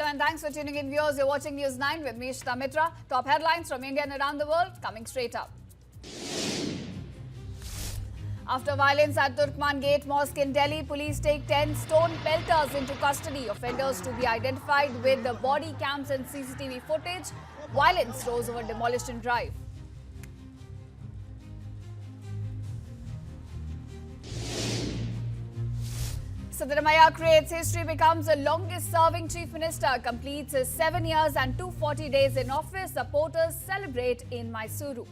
and thanks for tuning in, viewers. You're watching News 9 with me, Ishita Mitra. Top headlines from India and around the world coming straight up. After violence at Turkman Gate Mosque in Delhi, police take 10 stone pelters into custody. Offenders to be identified with the body cams and CCTV footage. Violence rose over demolition drive. Siddaramaiah creates history, becomes the longest-serving chief minister, completes his 7 years and 240 days in office. Supporters celebrate in Mysuru.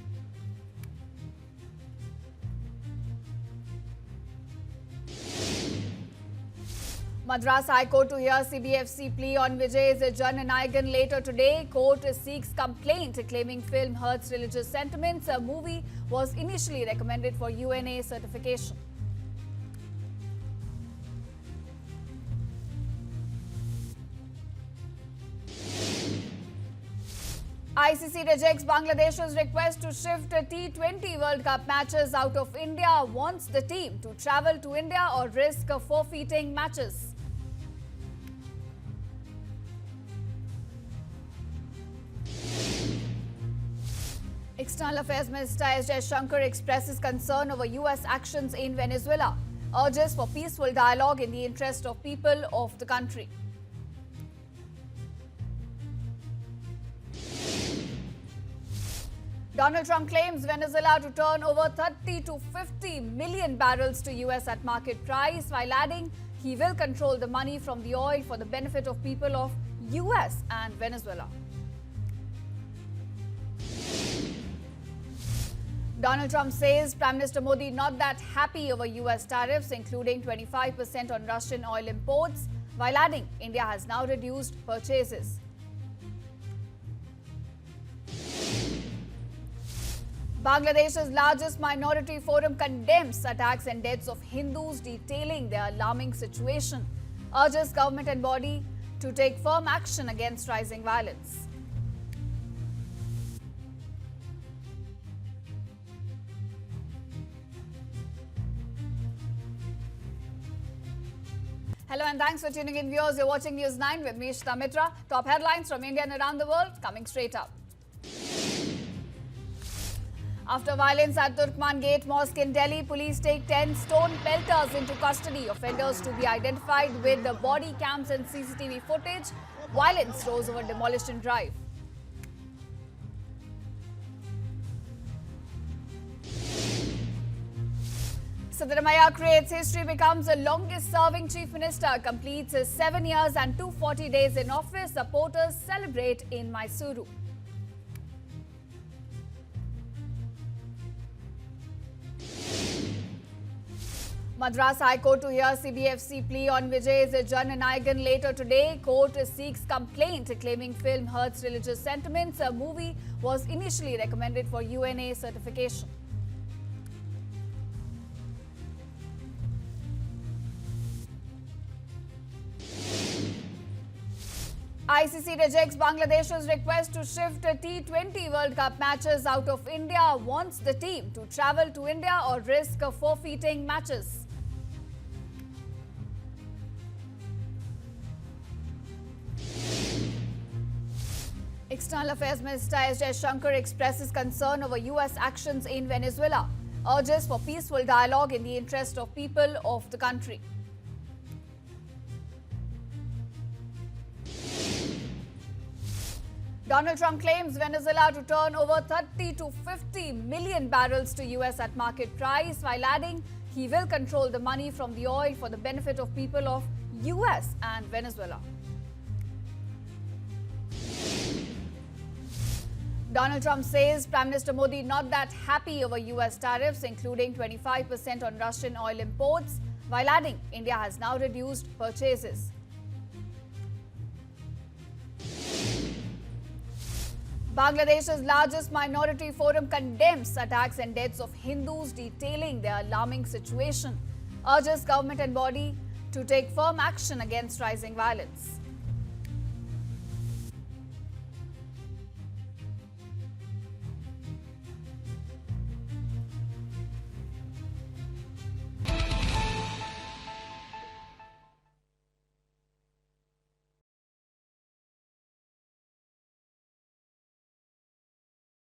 Madras High Court to hear CBFC plea on Vijay's Jananayagan later today. Court seeks complaint claiming film hurts religious sentiments. A movie was initially recommended for UNA certification. ICC rejects Bangladesh's request to shift T20 World Cup matches out of India, wants the team to travel to India or risk forfeiting matches. External Affairs Minister S. Jaishankar expresses concern over US actions in Venezuela, urges for peaceful dialogue in the interest of people of the country. Donald Trump claims Venezuela to turn over 30 to 50 million barrels to US at market price, while adding he will control the money from the oil for the benefit of people of US and Venezuela. Donald Trump says Prime Minister Modi not that happy over US tariffs, including 25% on Russian oil imports, while adding India has now reduced purchases. Bangladesh's largest minority forum condemns attacks and deaths of Hindus, detailing their alarming situation, urges government and body to take firm action against rising violence. Hello and thanks for tuning in, viewers. You're watching News 9 with me, Ishita Mitra. Top headlines from India and around the world coming straight up. After violence at Turkman Gate Mosque in Delhi, police take 10 stone pelters into custody. Offenders to be identified with the body cams and CCTV footage. Violence rose over demolition drive. Siddaramaiah creates history, becomes the longest-serving chief minister, completes his 7 years and 240 days in office. Supporters celebrate in Mysuru. Madras High Court to hear CBFC plea on Vijay's Jananayagan later today. Court seeks complaint claiming film hurts religious sentiments. A movie was initially recommended for UNA certification. ICC rejects Bangladesh's request to shift T20 World Cup matches out of India, wants the team to travel to India or risk forfeiting matches. External Affairs Minister S. Jaishankar expresses concern over US actions in Venezuela, urges for peaceful dialogue in the interest of people of the country. Donald Trump claims Venezuela to turn over 30 to 50 million barrels to US at market price, while adding he will control the money from the oil for the benefit of people of US and Venezuela. Donald Trump says Prime Minister Modi not that happy over US tariffs, including 25% on Russian oil imports, while adding India has now reduced purchases. Bangladesh's largest minority forum condemns attacks and deaths of Hindus, detailing their alarming situation, urges government and body to take firm action against rising violence.